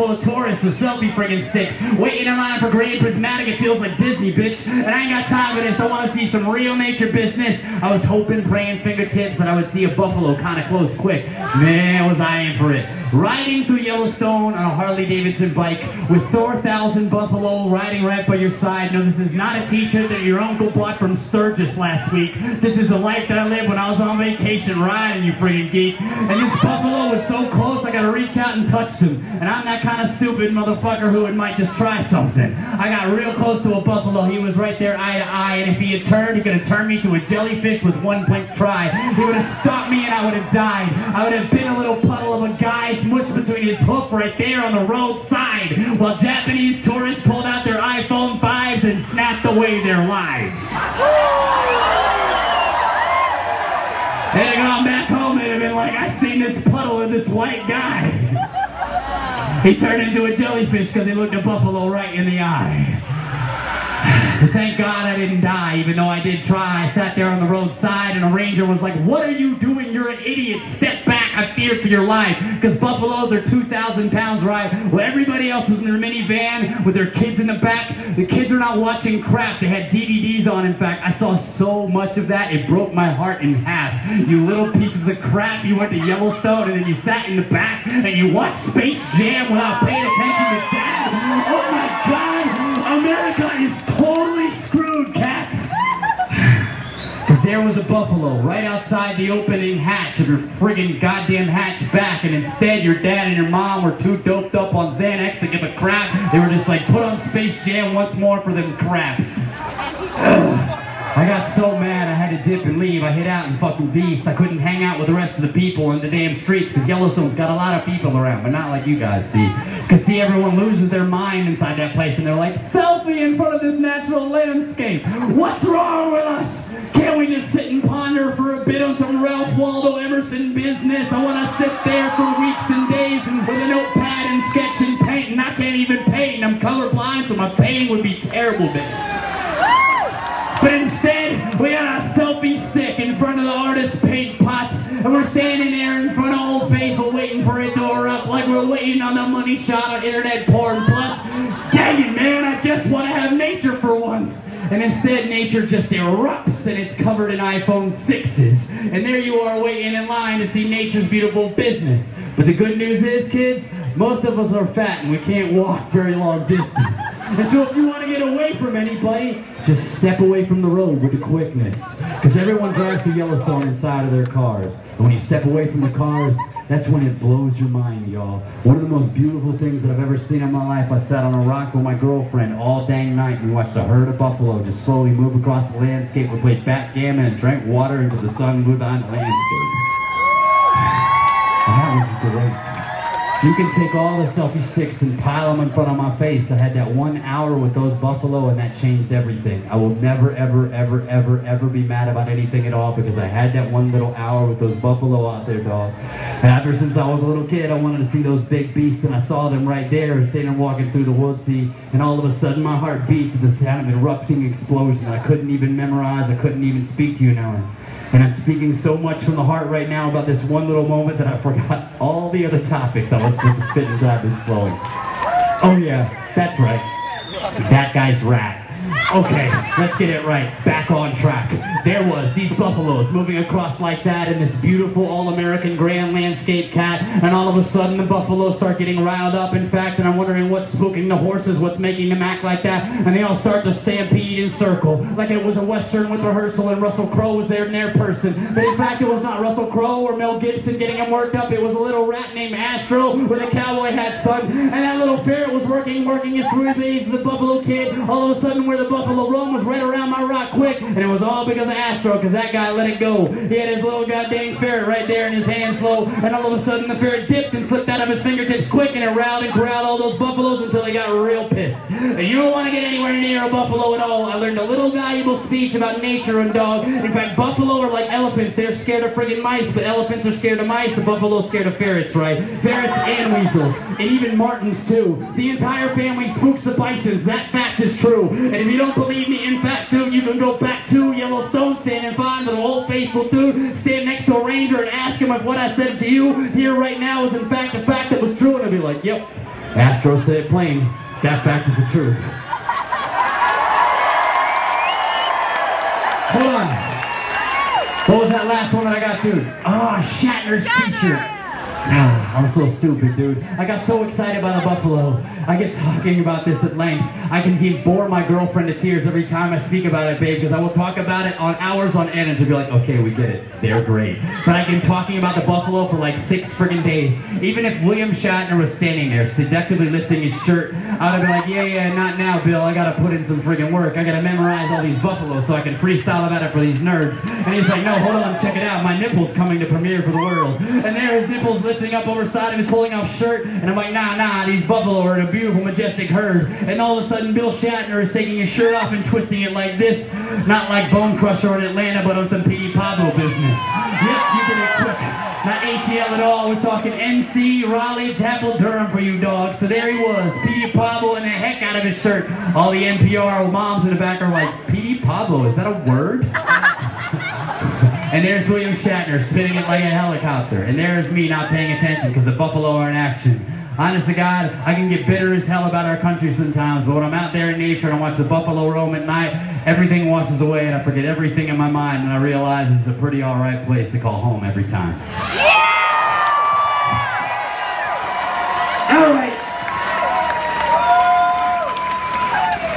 full of tourists with selfie friggin' sticks, waiting in line for Grand Prismatic. It feels like Disney, bitch. And I ain't got time for this. I want to see some real nature business. I was hoping, praying, fingertips that I would see a buffalo kind of close quick. Man, was I in for it. Riding through Yellowstone on a Harley-Davidson bike with 4,000 buffalo riding right by your side. No, this is not a t-shirt that your uncle bought from Sturgis last week. This is the life that I lived when I was on vacation riding, you friggin' geek. And this buffalo was so close, I gotta reach out and touch him. And I'm that kind of stupid motherfucker who might just try something. I got real close to a buffalo. He was right there eye to eye, and if he had turned, he could have turned me to a jellyfish with one blink try. He would have stopped me and I would have died. I would have been a little puddle of a guy smushed between his hoof right there on the roadside, while Japanese tourists pulled out their iPhone 5s and snapped away their lives. They'd have gone back home and have been like, I seen this puddle of this white guy. He turned into a jellyfish because he looked a buffalo right in the eye. But thank God I didn't die, even though I did try. I sat there on the roadside and a ranger was like, what are you doing? You're an idiot. Step back. I fear for your life. Because buffaloes are 2,000 pounds, right? Well, everybody else was in their minivan with their kids in the back. The kids are not watching crap. They had DVDs on, in fact. I saw so much of that, it broke my heart in half. You little pieces of crap. You went to Yellowstone and then you sat in the back and you watched Space Jam without paying attention to Dad. Oh my God! America is totally screwed, cats! Because there was a buffalo right outside the opening hatch of your friggin' goddamn hatchback, and instead your dad and your mom were too doped up on Xanax to give a crap. They were just like, put on Space Jam once more for them craps. I got so mad I had to dip and leave. I hid out in fucking Beast. I couldn't hang out with the rest of the people in the damn streets because Yellowstone's got a lot of people around, but not like you guys see. Because see, everyone loses their mind inside that place and they're like, selfie in front of this natural landscape. What's wrong with us? Can't we just sit and ponder for a bit on some Ralph Waldo Emerson business? I want to sit there for weeks and days with a notepad and sketch and paint, and I can't even paint, and I'm colorblind, so my painting would be terrible, baby. But instead, we got a selfie stick in front of the artist's paint pots, and we're standing there in front of Old Faithful waiting for it to erupt like we're waiting on the money shot on Internet Porn Plus. Dang it, man, I just want to have nature for once. And instead, nature just erupts, and it's covered in iPhone 6s. And there you are waiting in line to see nature's beautiful business. But the good news is, kids, most of us are fat and we can't walk very long distance. And so if you want to get away from anybody, just step away from the road with the quickness. Because everyone drives through Yellowstone inside of their cars. And when you step away from the cars, that's when it blows your mind, y'all. One of the most beautiful things that I've ever seen in my life, I sat on a rock with my girlfriend all dang night and we watched a herd of buffalo just slowly move across the landscape. We played backgammon and drank water until the sun moved on the landscape. And that was great. You can take all the selfie sticks and pile them in front of my face. I had that 1 hour with those buffalo and that changed everything. I will never, ever, ever, ever, ever be mad about anything at all because I had that one little hour with those buffalo out there, dog. And ever since I was a little kid, I wanted to see those big beasts, and I saw them right there, standing walking through the woods, and all of a sudden my heart beats at the sound of an erupting explosion that I couldn't even memorize, I couldn't even speak to you now. And I'm speaking so much from the heart right now about this one little moment that I forgot all the other topics I was supposed to spit and drive this flowing. Oh yeah, that's right. That guy's rat. Okay, let's get it right. Back on track. There was these buffaloes moving across like that in this beautiful all-American grand landscape, cat, and all of a sudden the buffaloes start getting riled up, in fact, and I'm wondering what's spooking the horses, what's making them act like that, and they all start to stampede in circle, like it was a Western with rehearsal and Russell Crowe was there in their person. But in fact, it was not Russell Crowe or Mel Gibson getting them worked up, it was a little rat named Astro with a cowboy hat, son, and that little ferret was working his three leaves of the Buffalo Kid. All of a sudden, where the buffalo roam was right around my rock quick, and it was all because of Astro, because that guy let it go. He had his little goddamn ferret right there in his hand slow, and all of a sudden the ferret dipped and slipped out of his fingertips quick, and it riled and corralled all those buffaloes until they got real pissed. And you don't want to get anywhere near a buffalo at all. I learned a little valuable speech about nature and dog. In fact, buffalo are like elephants. They're scared of friggin' mice, but elephants are scared of mice. The buffalo's scared of ferrets, right? Ferrets and weasels, and even martins too. The entire family spooks the bisons. That fact is true. And if you don't believe me, in fact, dude, you can go back to Yellowstone, stand in front of an old faithful dude, stand next to a ranger and ask him if what I said to you here right now is in fact a fact that was true, and I'll be like, yep, Astro said it plain. That fact is the truth. Hold on. What was that last one that I got, dude? Oh, Shatner's T-shirt. I'm so stupid, dude. I got so excited by the buffalo. I get talking about this at length. I can bore my girlfriend to tears every time I speak about it, babe, because I will talk about it on hours on end and she'll be like, okay, we get it. They're great. But I've been talking about the buffalo for like 6 friggin' days. Even if William Shatner was standing there seductively lifting his shirt, I would be like, yeah, not now, Bill. I gotta put in some friggin' work. I gotta memorize all these buffaloes so I can freestyle about it for these nerds. And he's like, no, hold on, check it out. My nipple's coming to premiere for the world. And there his nipples lifting up over side of his pulling off shirt. And I'm like, nah, these buffalo are in a beautiful, majestic herd. And all of a sudden, Bill Shatner is taking his shirt off and twisting it like this. Not like Bone Crusher in Atlanta, but on some P.D. Pablo business. Yep, you did it quick. Not ATL at all. We're talking NC, Raleigh, Temple, Durham for you dogs. So there he was, P.D. Pablo in the heck out of his shirt. All the NPR moms in the back are like, P.D. Pablo, is that a word? And there's William Shatner spinning it like a helicopter. And there's me not paying attention because the buffalo are in action. Honest to God, I can get bitter as hell about our country sometimes, but when I'm out there in nature and I watch the buffalo roam at night, everything washes away and I forget everything in my mind and I realize it's a pretty alright place to call home every time. Yeah! Alright.